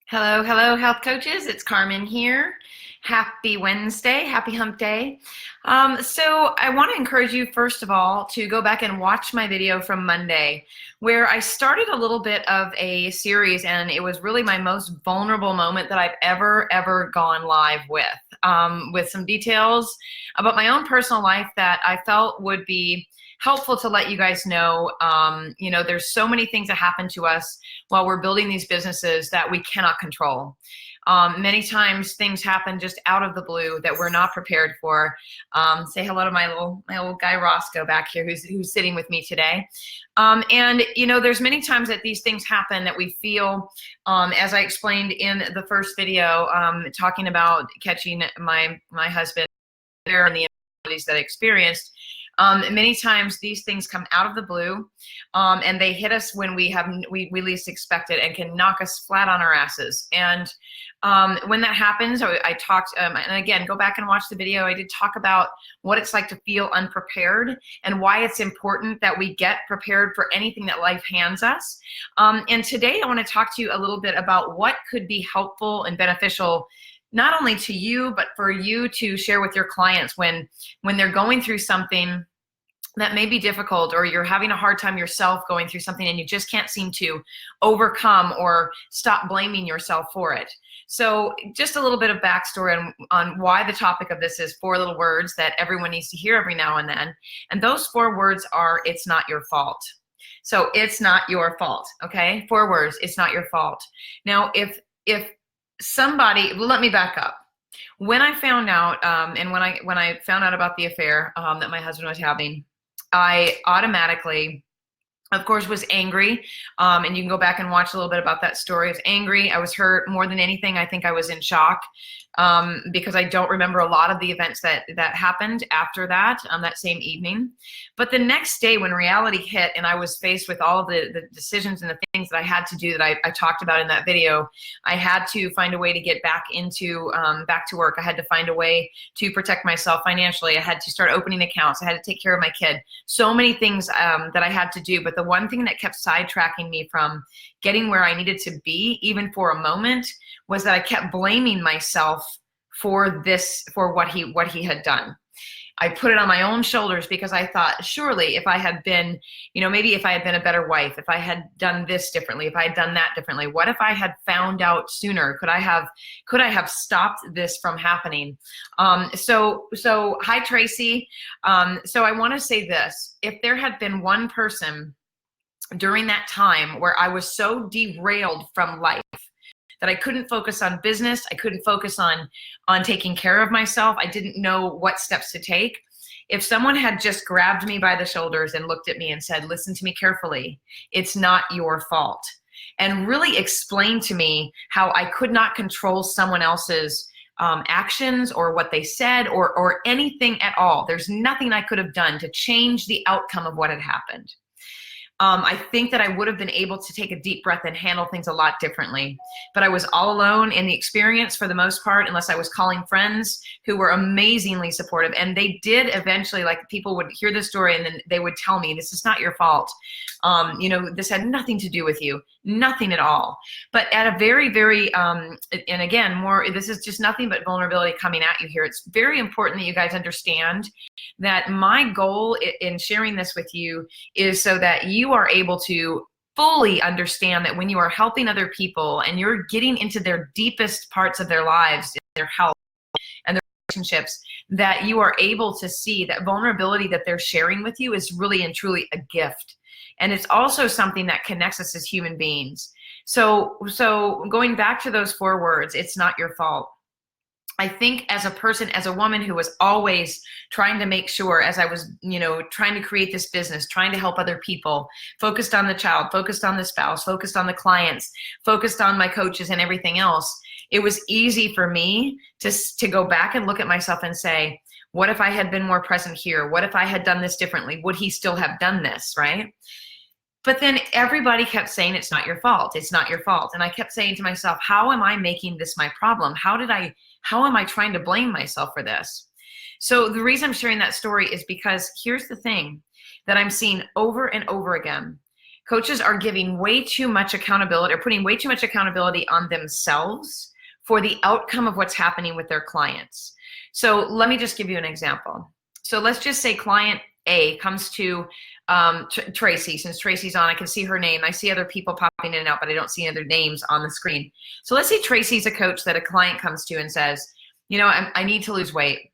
Hello, hello, health coaches. It's Carmen here. Happy Wednesday, happy hump day. So I want to encourage you, first of all, to go back and watch my video from Monday, where I started a little bit of a series, and it was really my most vulnerable moment that I've ever gone live with some details about my own personal life that I felt would be helpful to let you guys know. There's so many things that happen to us while we're building these businesses that we cannot control. Many times things happen just out of the blue that we're not prepared for. Say hello to my little guy Roscoe back here who's sitting with me today. There's many times that these things happen that we feel, as I explained in the first video, talking about catching my husband there and the abilities that I experienced. Many times these things come out of the blue, and they hit us when we least expect it and can knock us flat on our asses. And when that happens, I talked, and again, go back and watch the video. I did talk about what it's like to feel unprepared and why it's important that we get prepared for anything that life hands us. And today I want to talk to you a little bit about what could be helpful and beneficial, not only to you, but for you to share with your clients when they're going through something that may be difficult, or you're having a hard time yourself going through something and you just can't seem to overcome or stop blaming yourself for it. So just a little bit of backstory on why the topic of this is 4 little words that everyone needs to hear every now and then. And those 4 words are, it's not your fault. So it's not your fault, okay? 4 words, it's not your fault. Now, if somebody, well, let me back up. When I found out, and when I found out about the affair that my husband was having, I automatically, of course, was angry. And you can go back and watch a little bit about that story. I was angry. I was hurt. More than anything, I think I was in shock, because I don't remember a lot of the events that happened after that, that same evening. But the next day, when reality hit and I was faced with all of the decisions and the things that I had to do that I talked about in that video, I had to find a way to get back to work. I had to find a way to protect myself financially. I had to start opening accounts. I had to take care of my kid. So many things that I had to do. But the one thing that kept sidetracking me from getting where I needed to be, even for a moment, was that I kept blaming myself for what he had done. I put it on my own shoulders because I thought, surely if I had been, maybe if I had been a better wife, if I had done this differently, if I had done that differently, what if I had found out sooner? Could I have stopped this from happening? So hi, Tracy. So I want to say this: if there had been one person during that time where I was so derailed from life that I couldn't focus on business, I couldn't focus on taking care of myself, I didn't know what steps to take. If someone had just grabbed me by the shoulders and looked at me and said, listen to me carefully, it's not your fault, and really explained to me how I could not control someone else's actions or what they said or anything at all. There's nothing I could have done to change the outcome of what had happened. I think that I would have been able to take a deep breath and handle things a lot differently. But I was all alone in the experience for the most part, unless I was calling friends who were amazingly supportive. And they did eventually, like, people would hear the story and then they would tell me, this is not your fault. This had nothing to do with you, nothing at all. But at a very, very, and again, this is just nothing but vulnerability coming at you here. It's very important that you guys understand that my goal in sharing this with you is so that you are able to fully understand that when you are helping other people and you're getting into their deepest parts of their lives, their health and their relationships, that you are able to see that vulnerability that they're sharing with you is really and truly a gift. And it's also something that connects us as human beings. So going back to those 4 words, it's not your fault. I think as a person, as a woman who was always trying to make sure, as I was, trying to create this business, trying to help other people, focused on the child, focused on the spouse, focused on the clients, focused on my coaches and everything else, it was easy for me to go back and look at myself and say, what if I had been more present here? What if I had done this differently? Would he still have done this, right? But then everybody kept saying, it's not your fault. It's not your fault. And I kept saying to myself, how am I making this my problem? How am I trying to blame myself for this? So the reason I'm sharing that story is because here's the thing that I'm seeing over and over again. Coaches are giving way too much accountability, or putting way too much accountability on themselves for the outcome of what's happening with their clients. So let me just give you an example. So let's just say client A comes to Tracy. Since Tracy's on, I can see her name. I see other people popping in and out, but I don't see other names on the screen. So let's say Tracy's a coach that a client comes to and says, you know, I need to lose weight.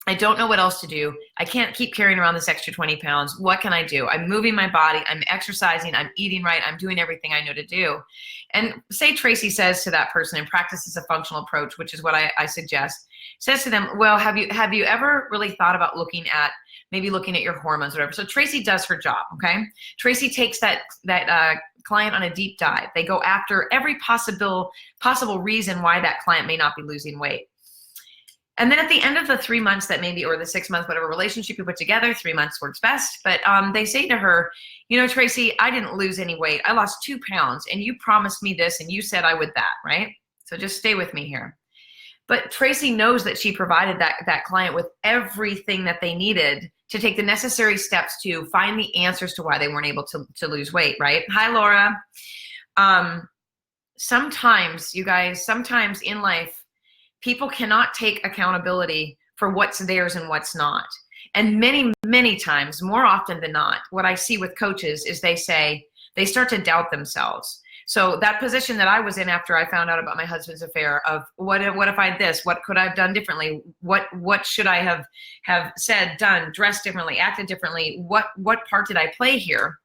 I don't know what else to do. I can't keep carrying around this extra 20 pounds. What can I do? I'm moving my body. I'm exercising. I'm eating right. I'm doing everything I know to do. And say Tracy says to that person and practices a functional approach, which is what I suggest, says to them, well, have you ever really thought about maybe looking at your hormones or whatever? So Tracy does her job, okay? Tracy takes that client on a deep dive. They go after every possible reason why that client may not be losing weight. And then at the end of the 3 months that maybe, or the 6 months, whatever relationship you put together, 3 months works best. But they say to her, you know, Tracy, I didn't lose any weight. I lost 2 pounds and you promised me this and you said I would that, right? So just stay with me here. But Tracy knows that she provided that client with everything that they needed to take the necessary steps to find the answers to why they weren't able to lose weight, right? Hi, Laura. Sometimes, you guys, sometimes in life, people cannot take accountability for what's theirs and what's not. And many, many times, more often than not, what I see with coaches is they start to doubt themselves. So that position that I was in after I found out about my husband's affair of what if I had this, what could I have done differently? What should I have said, done, dressed differently, acted differently? What part did I play here?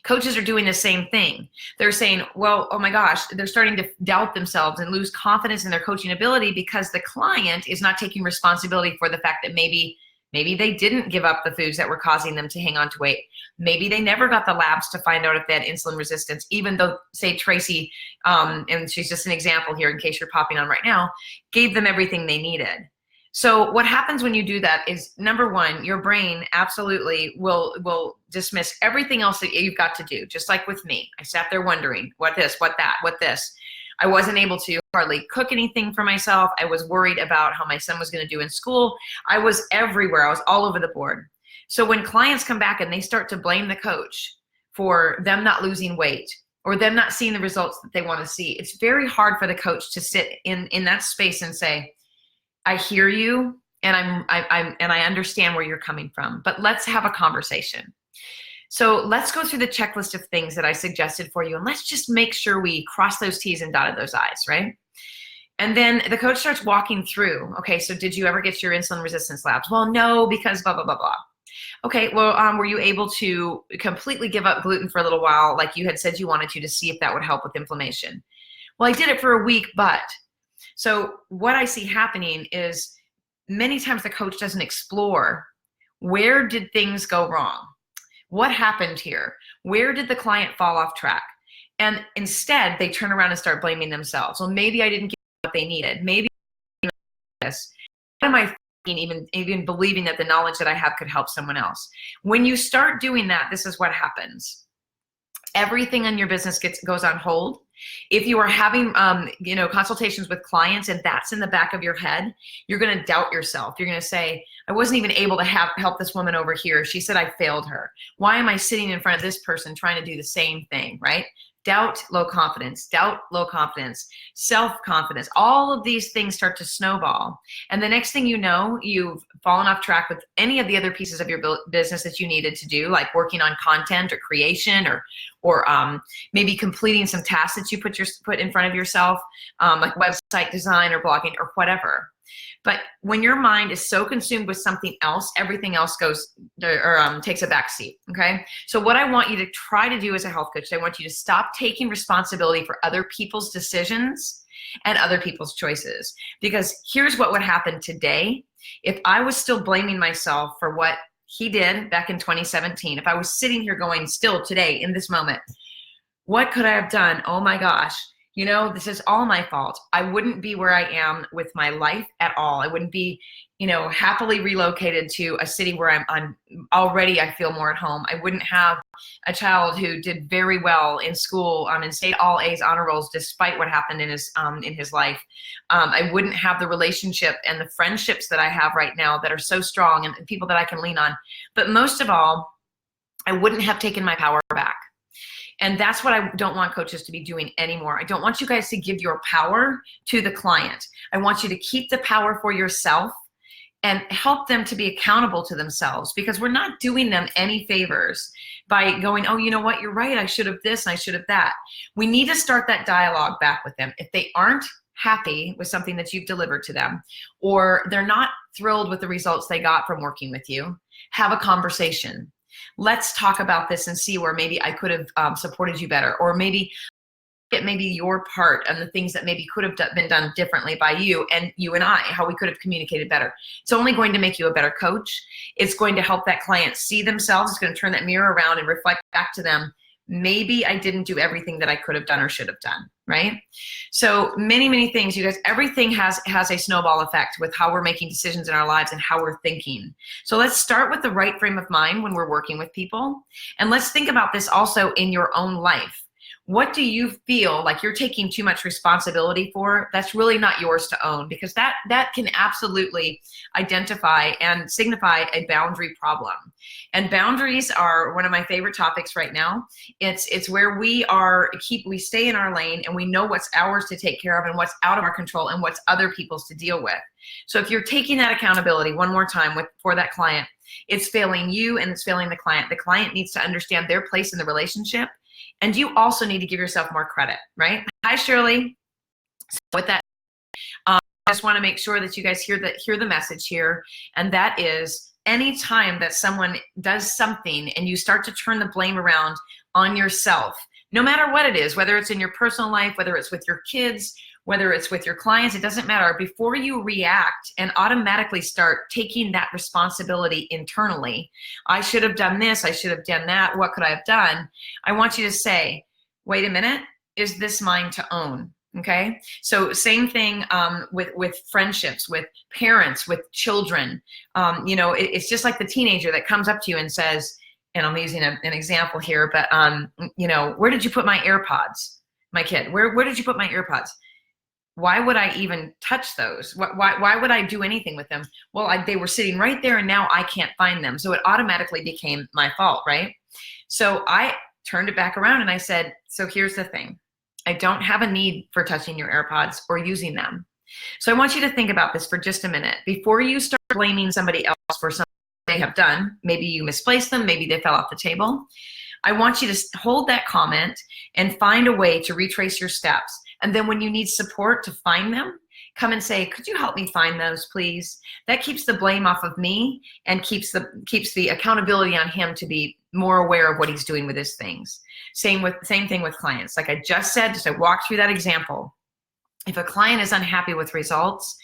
Coaches are doing the same thing. They're saying, well, oh my gosh, they're starting to doubt themselves and lose confidence in their coaching ability because the client is not taking responsibility for the fact that maybe they didn't give up the foods that were causing them to hang on to weight. Maybe they never got the labs to find out if they had insulin resistance, even though, say, Tracy, and she's just an example here in case you're popping on right now, gave them everything they needed. So what happens when you do that is, number one, your brain absolutely will dismiss everything else that you've got to do. Just like with me, I sat there wondering, what this, what that, what this. I wasn't able to hardly cook anything for myself. I was worried about how my son was going to do in school. I was everywhere. I was all over the board. So when clients come back and they start to blame the coach for them not losing weight or them not seeing the results that they want to see, it's very hard for the coach to sit in that space and say, I hear you, and I understand where you're coming from, but let's have a conversation. So let's go through the checklist of things that I suggested for you, and let's just make sure we cross those T's and dotted those I's, right? And then the coach starts walking through, okay, so did you ever get your insulin resistance labs? Well, no, because blah, blah, blah, blah. Okay, well, were you able to completely give up gluten for a little while, like you had said you wanted to see if that would help with inflammation? Well, I did it for a week, but. So what I see happening is many times the coach doesn't explore, where did things go wrong? What happened here? Where did the client fall off track? And instead they turn around and start blaming themselves. Well, maybe I didn't get what they needed. Maybe this. What am I thinking, even believing that the knowledge that I have could help someone else? When you start doing that, this is what happens. Everything in your business goes on hold. If you are having consultations with clients and that's in the back of your head, you're going to doubt yourself. You're going to say, I wasn't even able to help this woman over here. She said I failed her. Why am I sitting in front of this person trying to do the same thing, right? Doubt, low confidence, self-confidence. All of these things start to snowball. And the next thing you know, you've fallen off track with any of the other pieces of your business that you needed to do, like working on content or creation or maybe completing some tasks that you put in front of yourself, like website design or blogging or whatever. But when your mind is so consumed with something else, everything else goes or takes a back seat, okay? So what I want you to try to do as a health coach, I want you to stop taking responsibility for other people's decisions and other people's choices. Because here's what would happen today. If I was still blaming myself for what he did back in 2017, if I was sitting here going still today in this moment, what could I have done? Oh my gosh. You know, this is all my fault. I wouldn't be where I am with my life at all. I wouldn't be, happily relocated to a city where I'm already, I feel more at home. I wouldn't have a child who did very well in school and stayed all A's honor rolls despite what happened in his life. I wouldn't have the relationship and the friendships that I have right now that are so strong and people that I can lean on. But most of all, I wouldn't have taken my power back. And that's what I don't want coaches to be doing anymore. I don't want you guys to give your power to the client. I want you to keep the power for yourself and help them to be accountable to themselves, because we're not doing them any favors by going, oh, you know what, you're right, I should have this and I should have that. We need to start that dialogue back with them. If they aren't happy with something that you've delivered to them, or they're not thrilled with the results they got from working with you, have a conversation. Let's talk about this and see where maybe I could have supported you better, or maybe your part and the things that maybe could have been done differently by you and I, how we could have communicated better. It's only going to make you a better coach. It's going to help that client see themselves. It's going to turn that mirror around and reflect back to them. Maybe I didn't do everything that I could have done or should have done, right? So many things, you guys, everything has a snowball effect with how we're making decisions in our lives and how we're thinking. So let's start with the right frame of mind when we're working with people. And let's think about this also in your own life. What do you feel like you're taking too much responsibility for that's really not yours to own? Because that can absolutely identify and signify a boundary problem. And boundaries are one of my favorite topics right now. It's where we stay in our lane and we know what's ours to take care of and what's out of our control and what's other people's to deal with. So if you're taking that accountability one more time for that client, it's failing you and it's failing the client. The client needs to understand their place in the relationship. And you also need to give yourself more credit, right? Hi, Shirley. So with that, I just want to make sure that you guys hear the message here. And that is, anytime that someone does something and you start to turn the blame around on yourself, no matter what it is, whether it's in your personal life, whether it's with your kids, whether it's with your clients, it doesn't matter. Before you react and automatically start taking that responsibility internally, I should have done this, I should have done that, what could I have done? I want you to say, wait a minute, is this mine to own? Okay, so same thing with friendships, with parents, with children. It's just like the teenager that comes up to you and says, and I'm using an example here, but where did you put my AirPods? My kid, where did you put my AirPods? Why would I even touch those? Why would I do anything with them? Well, they were sitting right there and now I can't find them. So it automatically became my fault, right? So I turned it back around and I said, so here's the thing. I don't have a need for touching your AirPods or using them. So I want you to think about this for just a minute. Before you start blaming somebody else for something they have done, maybe you misplaced them, maybe they fell off the table. I want you to hold that comment and find a way to retrace your steps. And then when you need support to find them, come and say, could you help me find those, please? That keeps the blame off of me and keeps the accountability on him to be more aware of what he's doing with his things. Same thing with clients. Like I just said, I walked through that example. If a client is unhappy with results,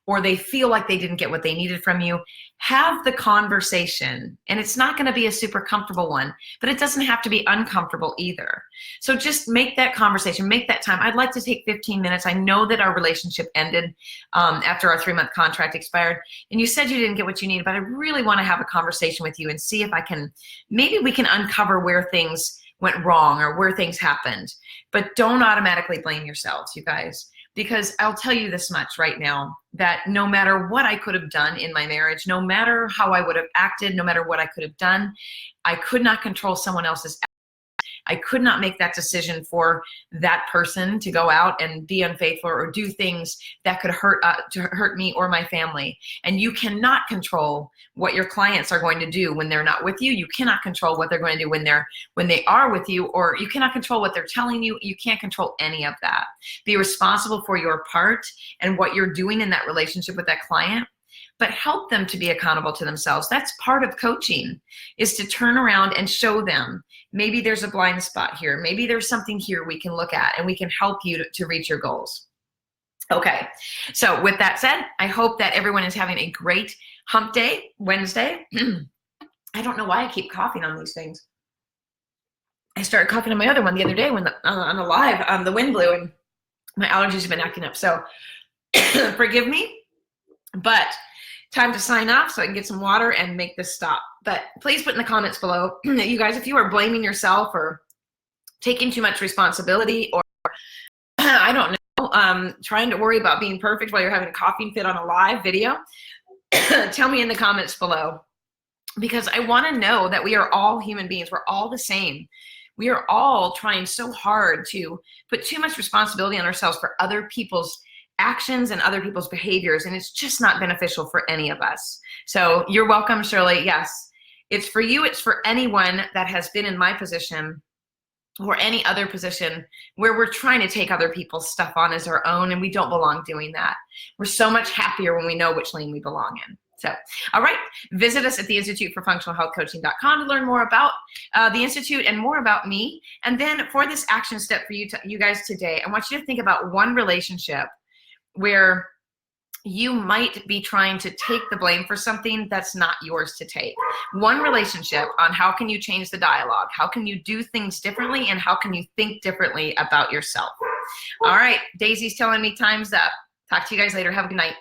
or they feel like they didn't get what they needed from you, have the conversation. And it's not going to be a super comfortable one, but it doesn't have to be uncomfortable either. So just make that conversation, make that time. I'd like to take 15 minutes. I know that our relationship ended after our 3-month contract expired, and you said you didn't get what you needed, but I really want to have a conversation with you and see if maybe we can uncover where things went wrong or where things happened. But don't automatically blame yourselves, you guys. Because I'll tell you this much right now, that no matter what I could have done in my marriage, no matter how I would have acted, no matter what I could have done, I could not control someone else's actions. I could not make that decision for that person to go out and be unfaithful or do things that could hurt me or my family. And you cannot control what your clients are going to do when they're not with you. You cannot control what they're going to do when they are with you, or you cannot control what they're telling you. You can't control any of that. Be responsible for your part and what you're doing in that relationship with that client, but help them to be accountable to themselves. That's part of coaching, is to turn around and show them, maybe there's a blind spot here. Maybe there's something here we can look at and we can help you to reach your goals. Okay, so with that said, I hope that everyone is having a great hump day, Wednesday. I don't know why I keep coughing on these things. I started coughing on my other one the other day when on the live, the wind blew and my allergies have been acting up. So forgive me, but time to sign off so I can get some water and make this stop. But please put in the comments below, you guys, if you are blaming yourself or taking too much responsibility, or I don't know, trying to worry about being perfect while you're having a coughing fit on a live video, tell me in the comments below. because I want to know that we are all human beings. We're all the same. We are all trying so hard to put too much responsibility on ourselves for other people's actions and other people's behaviors, and it's just not beneficial for any of us. So you're welcome, Shirley. Yes, it's for you. It's for anyone that has been in my position or any other position where we're trying to take other people's stuff on as our own, and we don't belong doing that. We're so much happier when we know which lane we belong in. So, all right, visit us at the Institute for Functional Health Coaching.com to learn more about the Institute and more about me. And then for this action step for you guys today, I want you to think about one relationship where you might be trying to take the blame for something that's not yours to take. One relationship on how can you change the dialogue, how can you do things differently, and how can you think differently about yourself. All right, Daisy's telling me time's up. Talk to you guys later. Have a good night.